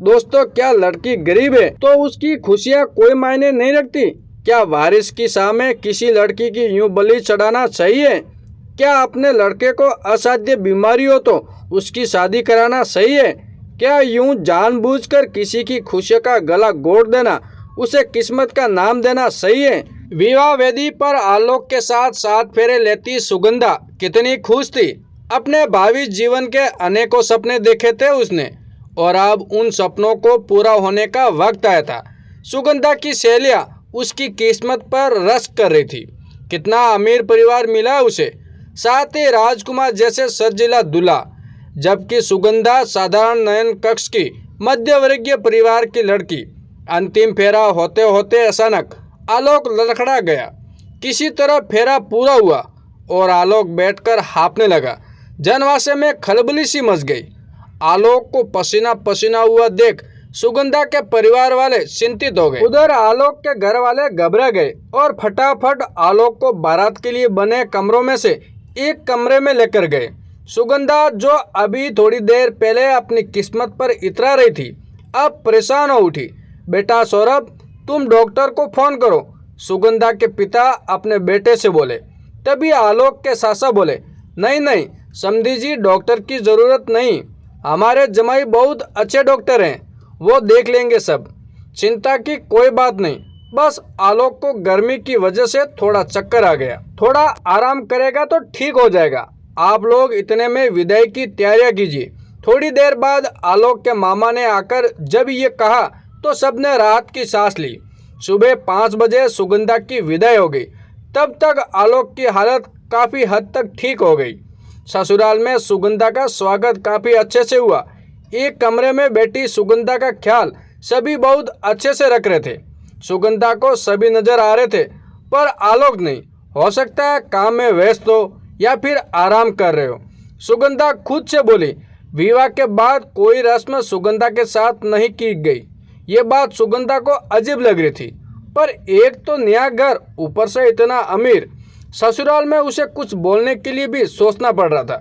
दोस्तों, क्या लड़की गरीब है तो उसकी खुशियाँ कोई मायने नहीं रखती? क्या बारिश की शाम में किसी लड़की की यूं बलि चढ़ाना सही है? क्या अपने लड़के को असाध्य बीमारी हो तो उसकी शादी कराना सही है? क्या यूं जानबूझकर किसी की खुशी का गला घोट देना, उसे किस्मत का नाम देना सही है? विवाह वेदी पर आलोक के साथ 7 फेरे लेती सुगंधा कितनी खुश थी। अपने भावी जीवन के अनेकों सपने देखे थे उसने, और अब उन सपनों को पूरा होने का वक्त आया था। सुगंधा की सहेलियां उसकी किस्मत पर रश कर रही थी। कितना अमीर परिवार मिला उसे, साथ ही राजकुमार जैसे सजीला दूल्हा, जबकि सुगंधा साधारण नयन कक्ष की मध्यवर्गीय परिवार की लड़की। अंतिम फेरा होते होते अचानक आलोक लड़खड़ा गया। किसी तरह फेरा पूरा हुआ और आलोक बैठकर हाँफने लगा। जनवासे में खलबली सी मच गई। आलोक को पसीना पसीना हुआ देख सुगंधा के परिवार वाले चिंतित हो गए। उधर आलोक के घर वाले घबरा गए और फटाफट आलोक को बारात के लिए बने कमरों में से एक कमरे में लेकर गए। सुगंधा, जो अभी थोड़ी देर पहले अपनी किस्मत पर इतरा रही थी, अब परेशान हो उठी। बेटा सौरभ, तुम डॉक्टर को फोन करो, सुगंधा के पिता अपने बेटे से बोले। तभी आलोक के सासा बोले, नहीं नहीं समधी जी, डॉक्टर की जरूरत नहीं, हमारे जमाई बहुत अच्छे डॉक्टर हैं, वो देख लेंगे सब, चिंता की कोई बात नहीं। बस आलोक को गर्मी की वजह से थोड़ा चक्कर आ गया, थोड़ा आराम करेगा तो ठीक हो जाएगा। आप लोग इतने में विदाई की तैयारियां कीजिए। थोड़ी देर बाद आलोक के मामा ने आकर जब ये कहा तो सबने राहत की सांस ली। सुबह 5 बजे सुगंधा की विदाई हो गई। तब तक आलोक की हालत काफ़ी हद तक ठीक हो गई। ससुराल में सुगंधा का स्वागत काफ़ी अच्छे से हुआ। एक कमरे में बैठी सुगंधा का ख्याल सभी बहुत अच्छे से रख रहे थे। सुगंधा को सभी नजर आ रहे थे, पर आलोक नहीं। हो सकता है काम में व्यस्त हो या फिर आराम कर रहे हो। सुगंधा खुद से बोली। विवाह के बाद कोई रस्म सुगंधा के साथ नहीं की गई। ये बात सुगंधा को अजीब लग रही थी, पर एक तो नया घर, ऊपर से इतना अमीर, ससुराल में उसे कुछ बोलने के लिए भी सोचना पड़ रहा था।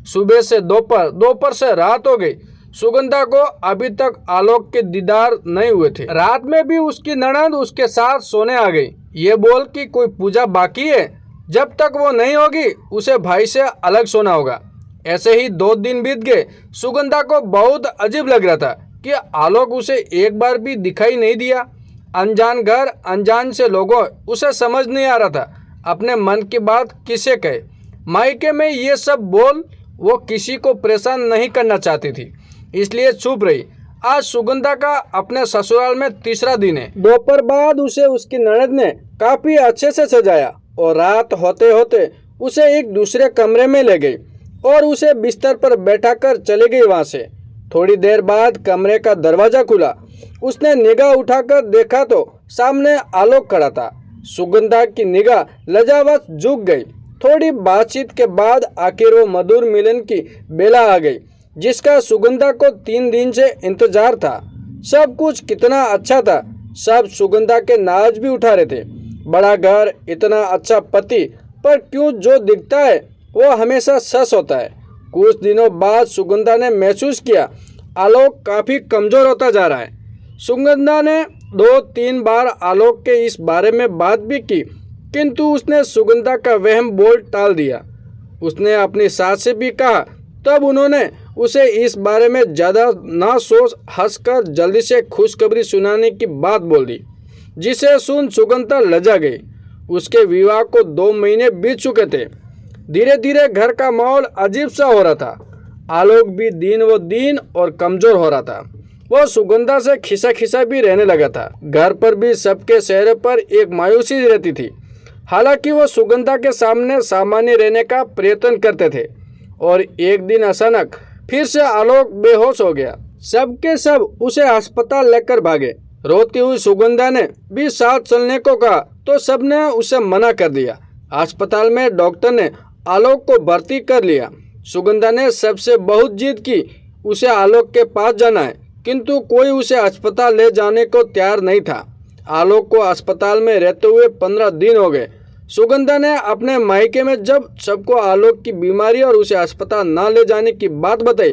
सुबह से दोपहर, दोपहर से रात हो गई। सुगंधा को अभी तक आलोक के दीदार नहीं हुए थे। रात में भी उसकी ननद उसके साथ सोने आ गई, ये बोल कि कोई पूजा बाकी है, जब तक वो नहीं होगी उसे भाई से अलग सोना होगा। ऐसे ही 2 दिन बीत गए। सुगंधा को बहुत अजीब लग रहा था कि आलोक उसे एक बार भी दिखाई नहीं दिया। अनजान घर, अनजान से लोगों, उसे समझ नहीं आ रहा था अपने मन की बात किसे कहे। मायके में ये सब बोल वो किसी को परेशान नहीं करना चाहती थी, इसलिए चुप रही। आज सुगंधा का अपने ससुराल में 3रा दिन है। दोपहर बाद उसे उसकी ननद ने काफी अच्छे से सजाया और रात होते होते उसे एक दूसरे कमरे में ले गई और उसे बिस्तर पर बैठाकर चली गई वहां से। थोड़ी देर बाद कमरे का दरवाजा खुला। उसने निगाह उठाकर देखा तो सामने आलोक खड़ा था। सुगंधा की निगाह लजावत झुक गई। थोड़ी बातचीत के बाद आखिर वो मधुर मिलन की बेला आ गई, जिसका सुगंधा को 3 दिन से इंतजार था। सब कुछ कितना अच्छा था। सब सुगंधा के नाज भी उठा रहे थे। बड़ा घर, इतना अच्छा पति, पर क्यों जो दिखता है वो हमेशा सच होता है। कुछ दिनों बाद सुगंधा ने महसूस किया आलोक काफ़ी कमज़ोर होता जा रहा है। सुगंधा ने 2-3 बार आलोक के इस बारे में बात भी की, किंतु उसने सुगंधा का वहम बोल टाल दिया। उसने अपनी सास से भी कहा, तब उन्होंने उसे इस बारे में ज़्यादा ना सोच हंसकर जल्दी से खुशखबरी सुनाने की बात बोल दी, जिसे सुन सुगंधा लजा गई। उसके विवाह को 2 महीने बीत चुके थे। धीरे धीरे घर का माहौल अजीब सा हो रहा था। आलोक भी दिन व दिन और कमज़ोर हो रहा था। वो सुगंधा से खिसा खिसा भी रहने लगा था। घर पर भी सबके चेहरे पर एक मायूसी रहती थी। हालांकि वो सुगंधा के सामने सामान्य रहने का प्रयत्न करते थे। और एक दिन अचानक फिर से आलोक बेहोश हो गया। सबके सब उसे अस्पताल लेकर भागे। रोती हुई सुगंधा ने भी साथ चलने को कहा तो सबने उसे मना कर दिया। अस्पताल में डॉक्टर ने आलोक को भर्ती कर लिया। सुगंधा ने सबसे बहुत जिद की, उसे आलोक के पास जाना है, किंतु कोई उसे अस्पताल ले जाने को तैयार नहीं था। आलोक को अस्पताल में रहते हुए 15 दिन हो गए। सुगंधा ने अपने मायके में जब सबको आलोक की बीमारी और उसे अस्पताल न ले जाने की बात बताई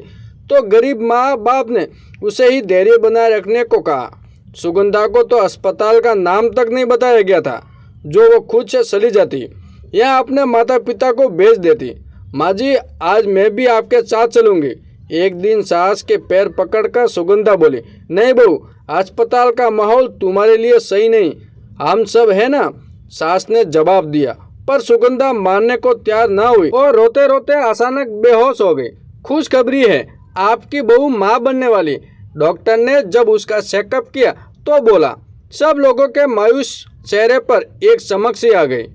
तो गरीब माँ बाप ने उसे ही धैर्य बनाए रखने को कहा। सुगंधा को तो अस्पताल का नाम तक नहीं बताया गया था, जो वो खुद से चली जाती या अपने माता पिता को भेज देती। माँ जी, आज मैं भी आपके साथ चलूंगी। एक दिन सास के पैर पकड़कर सुगंधा बोली, नहीं बहू, अस्पताल का माहौल तुम्हारे लिए सही नहीं, हम सब है ना, सास ने जवाब दिया। पर सुगंधा मानने को तैयार ना हुई और रोते रोते अचानक बेहोश हो गई। खुशखबरी है, आपकी बहू माँ बनने वाली। डॉक्टर ने जब उसका चेकअप किया तो बोला। सब लोगों के मायूस चेहरे पर एक चमक सी आ गई।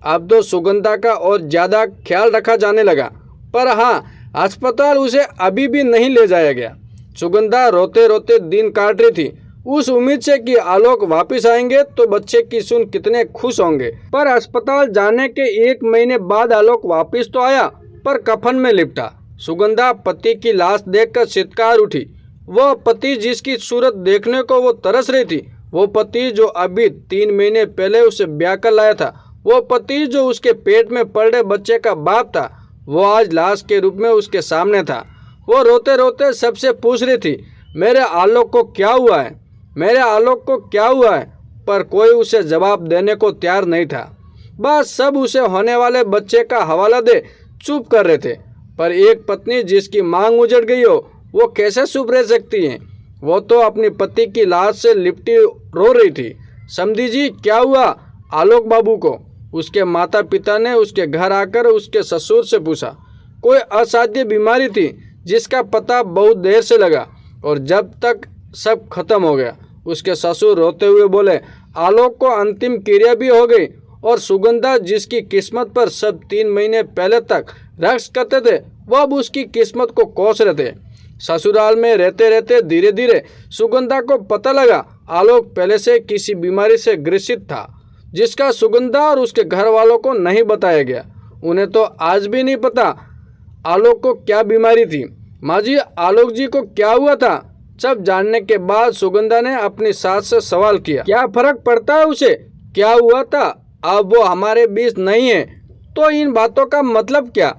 अब तो सुगंधा का और ज्यादा ख्याल रखा जाने लगा, पर हाँ, अस्पताल उसे अभी भी नहीं ले जाया गया। सुगंधा रोते रोते दिन काट रही थी, उस उम्मीद से कि आलोक वापस आएंगे तो बच्चे की सुन कितने खुश होंगे। पर अस्पताल जाने के 1 महीने बाद आलोक वापस तो आया, पर कफन में लिपटा। सुगंधा पति की लाश देखकर चित्कार उठी। वह पति जिसकी सूरत देखने को वो तरस रही थी, वो पति जो अभी 3 महीने पहले उसे ब्याह कर लाया था, वो पति जो उसके पेट में पड़े बच्चे का बाप था, वो आज लाश के रूप में उसके सामने था। वो रोते रोते सबसे पूछ रही थी, मेरे आलोक को क्या हुआ है, मेरे आलोक को क्या हुआ है। पर कोई उसे जवाब देने को तैयार नहीं था। बस सब उसे होने वाले बच्चे का हवाला दे चुप कर रहे थे। पर एक पत्नी जिसकी मांग उजड़ गई हो, वो कैसे चुप रह सकती है। वो तो अपनी पति की लाश से लिपटी रो रही थी। समधी जी, क्या हुआ आलोक बाबू को? उसके माता पिता ने उसके घर आकर उसके ससुर से पूछा। कोई असाध्य बीमारी थी जिसका पता बहुत देर से लगा और जब तक सब खत्म हो गया। उसके ससुर रोते हुए बोले, आलोक को अंतिम क्रिया भी हो गई और सुगंधा जिसकी किस्मत पर सब 3 महीने पहले तक रक्स करते थे, वो अब उसकी किस्मत को कोस रहे थे। ससुराल में रहते रहते धीरे धीरे सुगंधा को पता लगा आलोक पहले से किसी बीमारी से ग्रसित था, जिसका सुगंधा और उसके घर वालों को नहीं बताया गया। उन्हें तो आज भी नहीं पता आलोक को क्या बीमारी थी। माँ जी, आलोक जी को क्या हुआ था? सब जानने के बाद सुगंधा ने अपनी सास से सवाल किया, क्या फर्क पड़ता है उसे क्या हुआ था? अब वो हमारे बीच नहीं है तो इन बातों का मतलब क्या?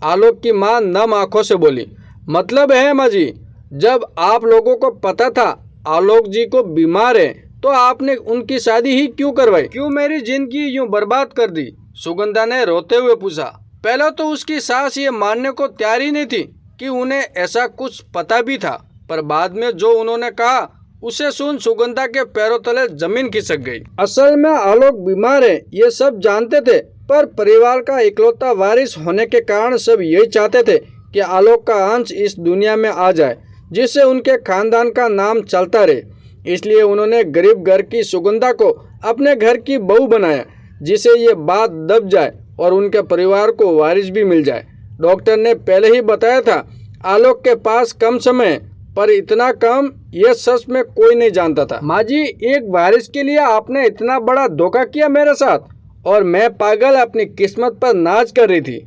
आलोक की माँ नम आंखों से बोली, मतलब है माँ जी, जब आप लोगों को पता था आलोक जी को बीमार है तो आपने उनकी शादी ही क्यों करवाई? क्यों मेरी जिंदगी यूं बर्बाद कर दी? सुगंधा ने रोते हुए पूछा। पहले तो उसकी सास ये मानने को तैयार ही नहीं थी कि उन्हें ऐसा कुछ पता भी था, पर बाद में जो उन्होंने कहा उसे सुन सुगंधा के पैरों तले जमीन खिसक गई। असल में आलोक बीमार है ये सब जानते थे, पर परिवार का इकलौता वारिस होने के कारण सब यही चाहते थे कि आलोक का अंश इस दुनिया में आ जाए, जिससे उनके खानदान का नाम चलता रहे। इसलिए उन्होंने गरीब घर की सुगंधा को अपने घर की बहू बनाया, जिसे ये बात दब जाए और उनके परिवार को वारिस भी मिल जाए। डॉक्टर ने पहले ही बताया था आलोक के पास कम समय, पर इतना कम ये सच में कोई नहीं जानता था। माँ जी, एक वारिस के लिए आपने इतना बड़ा धोखा किया मेरे साथ, और मैं पागल अपनी किस्मत पर नाच कर रही थी।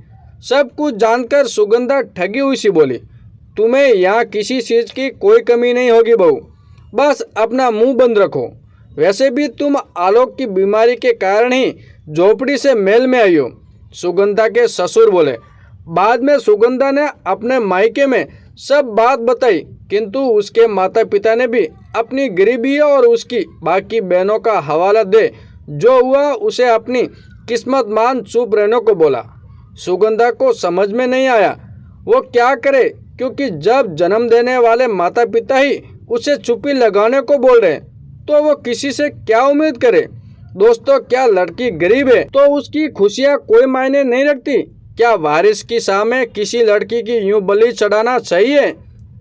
सब कुछ जानकर सुगंधा ठगी हुई सी बोली, तुम्हें यहाँ किसी चीज की कोई कमी नहीं होगी बहू, बस अपना मुंह बंद रखो। वैसे भी तुम आलोक की बीमारी के कारण ही झोपड़ी से मेल में आई हो, सुगंधा के ससुर बोले। बाद में सुगंधा ने अपने मायके में सब बात बताई, किंतु उसके माता पिता ने भी अपनी गरीबी और उसकी बाकी बहनों का हवाला दे जो हुआ उसे अपनी किस्मत मान चुप रहने को बोला। सुगंधा को समझ में नहीं आया वो क्या करे, क्योंकि जब जन्म देने वाले माता पिता ही उसे चुप्पी लगाने को बोल रहे तो वो किसी से क्या उम्मीद करे। दोस्तों, क्या लड़की गरीब है तो उसकी खुशियाँ कोई मायने नहीं रखती? क्या वारिस की शाह में किसी लड़की की यूं बलि चढ़ाना सही है?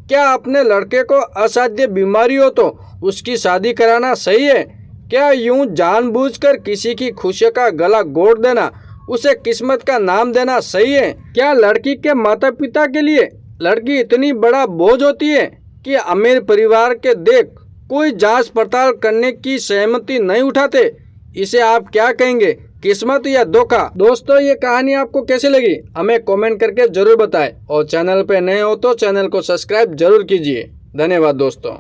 क्या अपने लड़के को असाध्य बीमारी हो तो उसकी शादी कराना सही है? क्या यूं जानबूझकर किसी की खुशियों का गला घोट देना, उसे किस्मत का नाम देना सही है? क्या लड़की के माता पिता के लिए लड़की इतनी बड़ा बोझ होती है कि अमीर परिवार के देख कोई जांच पड़ताल करने की सहमति नहीं उठाते? इसे आप क्या कहेंगे, किस्मत या धोखा? दोस्तों, ये कहानी आपको कैसी लगी हमें कमेंट करके जरूर बताएं, और चैनल पे नए हो तो चैनल को सब्सक्राइब जरूर कीजिए। धन्यवाद दोस्तों।